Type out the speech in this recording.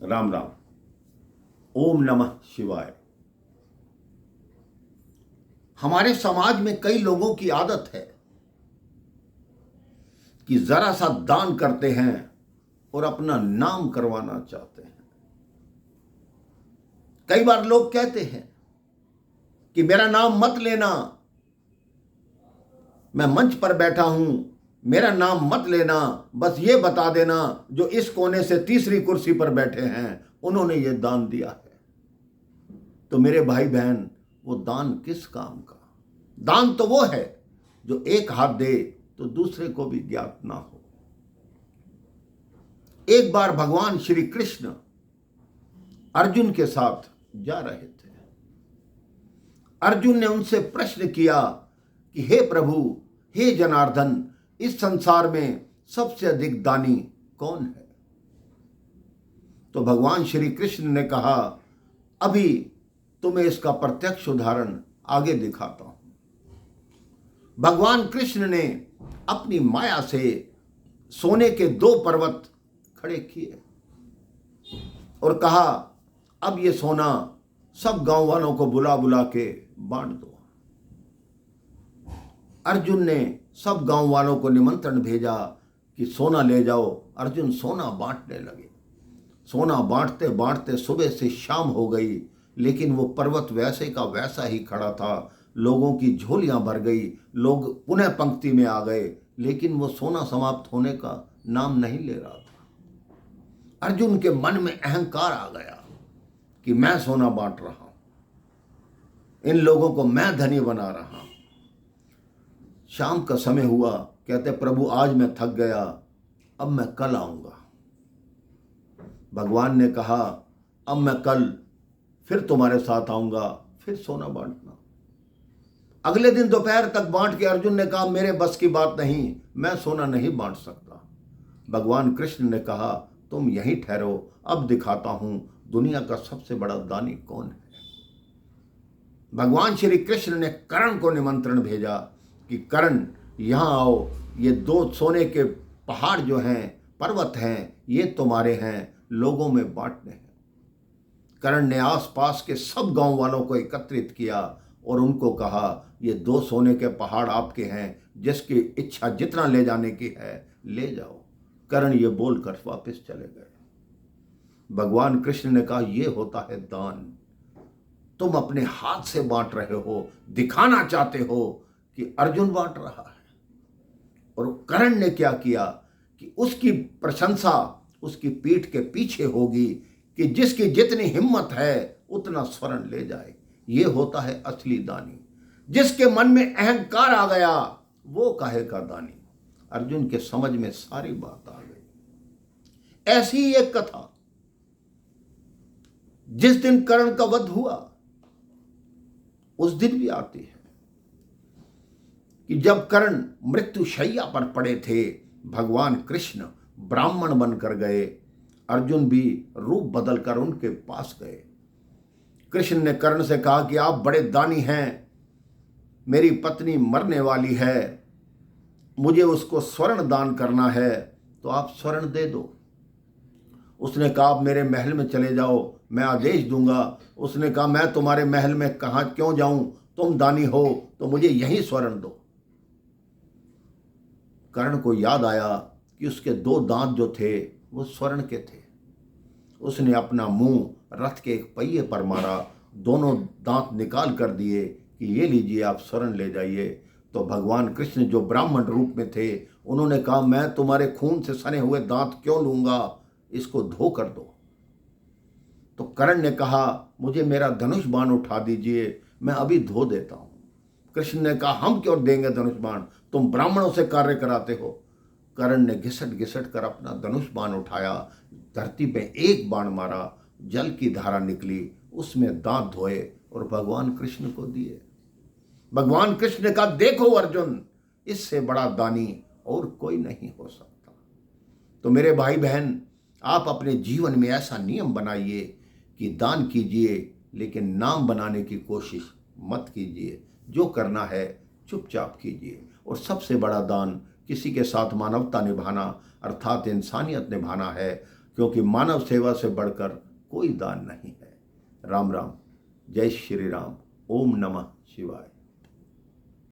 राम राम। ओम नमः शिवाय। हमारे समाज में कई लोगों की आदत है कि जरा सा दान करते हैं और अपना नाम करवाना चाहते हैं। कई बार लोग कहते हैं कि मेरा नाम मत लेना, मैं मंच पर बैठा हूं, मेरा नाम मत लेना, बस ये बता देना जो इस कोने से तीसरी कुर्सी पर बैठे हैं उन्होंने ये दान दिया है। तो मेरे भाई बहन, वो दान किस काम का? दान तो वो है जो एक हाथ दे तो दूसरे को भी ज्ञात ना हो। एक बार भगवान श्री कृष्ण अर्जुन के साथ जा रहे थे। अर्जुन ने उनसे प्रश्न किया कि हे प्रभु, हे जनार्दन, इस संसार में सबसे अधिक दानी कौन है? तो भगवान श्री कृष्ण ने कहा, अभी तुम्हें इसका प्रत्यक्ष उदाहरण आगे दिखाता हूं। भगवान कृष्ण ने अपनी माया से सोने के 2 पर्वत खड़े किए और कहा, अब ये सोना सब गांव वालों को बुला बुला के बांट दो। अर्जुन ने सब गांव वालों को निमंत्रण भेजा कि सोना ले जाओ। अर्जुन सोना बांटने लगे। सोना बांटते बांटते सुबह से शाम हो गई, लेकिन वो पर्वत वैसे का वैसा ही खड़ा था। लोगों की झोलियां भर गई, लोग पुनः पंक्ति में आ गए, लेकिन वो सोना समाप्त होने का नाम नहीं ले रहा था। अर्जुन के मन में अहंकार आ गया कि मैं सोना बांट रहा हूं, इन लोगों को मैं धनी बना रहा हूं। शाम का समय हुआ, कहते प्रभु आज मैं थक गया, अब मैं कल आऊंगा। भगवान ने कहा, अब मैं कल फिर तुम्हारे साथ आऊंगा, फिर सोना बांटना। अगले दिन दोपहर तक बांट के अर्जुन ने कहा, मेरे बस की बात नहीं, मैं सोना नहीं बांट सकता। भगवान कृष्ण ने कहा, तुम यहीं ठहरो, अब दिखाता हूं दुनिया का सबसे बड़ा दानी कौन है। भगवान श्री कृष्ण ने कर्ण को निमंत्रण भेजा कि कर्ण यहां आओ, ये 2 सोने के पहाड़ जो हैं, पर्वत हैं, ये तुम्हारे हैं, लोगों में बांटने हैं। कर्ण ने आसपास के सब गांव वालों को एकत्रित किया और उनको कहा, ये 2 सोने के पहाड़ आपके हैं, जिसकी इच्छा जितना ले जाने की है ले जाओ। कर्ण ये बोलकर वापस चले गए। भगवान कृष्ण ने कहा, ये होता है दान। तुम अपने हाथ से बांट रहे हो, दिखाना चाहते हो कि अर्जुन बांट रहा है। और कर्ण ने क्या किया कि उसकी प्रशंसा उसकी पीठ के पीछे होगी कि जिसकी जितनी हिम्मत है उतना स्वर्ण ले जाए। ये होता है असली दानी। जिसके मन में अहंकार आ गया वो काहे का दानी। अर्जुन के समझ में सारी बात आ गई। ऐसी ही एक कथा जिस दिन कर्ण का वध हुआ उस दिन भी आती है कि जब कर्ण मृत्युशैया पर पड़े थे, भगवान कृष्ण ब्राह्मण बनकर गए। अर्जुन भी रूप बदलकर उनके पास गए। कृष्ण ने कर्ण से कहा कि आप बड़े दानी हैं, मेरी पत्नी मरने वाली है, मुझे उसको स्वर्ण दान करना है, तो आप स्वर्ण दे दो। उसने कहा, आप मेरे महल में चले जाओ, मैं आदेश दूंगा। उसने कहा, मैं तुम्हारे महल में कहां क्यों जाऊं, तुम दानी हो तो मुझे यही स्वर्ण दो। कर्ण को याद आया कि उसके 2 दांत जो थे वो स्वर्ण के थे। उसने अपना मुंह रथ के एक पहिए पर मारा, दोनों दांत निकाल कर दिए कि ये लीजिए, आप स्वर्ण ले जाइए। तो भगवान कृष्ण जो ब्राह्मण रूप में थे उन्होंने कहा, मैं तुम्हारे खून से सने हुए दांत क्यों लूंगा, इसको धो कर दो। तो कर्ण ने कहा, मुझे मेरा धनुष बाण उठा दीजिए, मैं अभी धो देता हूं। कृष्ण ने कहा, हम क्यों देंगे धनुष बाण, तुम ब्राह्मणों से कार्य कराते हो। कर्ण ने घिसट घिसट कर अपना धनुष बाण उठाया, धरती पे एक बाण मारा, जल की धारा निकली, उसमें दांत धोए और भगवान कृष्ण को दिए। भगवान कृष्ण ने कहा, देखो अर्जुन, इससे बड़ा दानी और कोई नहीं हो सकता। तो मेरे भाई बहन, आप अपने जीवन में ऐसा नियम बनाइए कि दान कीजिए, लेकिन नाम बनाने की कोशिश मत कीजिए। जो करना है चुपचाप कीजिए। और सबसे बड़ा दान किसी के साथ मानवता निभाना, अर्थात इंसानियत निभाना है। क्योंकि मानव सेवा से बढ़कर कोई दान नहीं है। राम राम, जय श्री राम, ओम नमः शिवाय।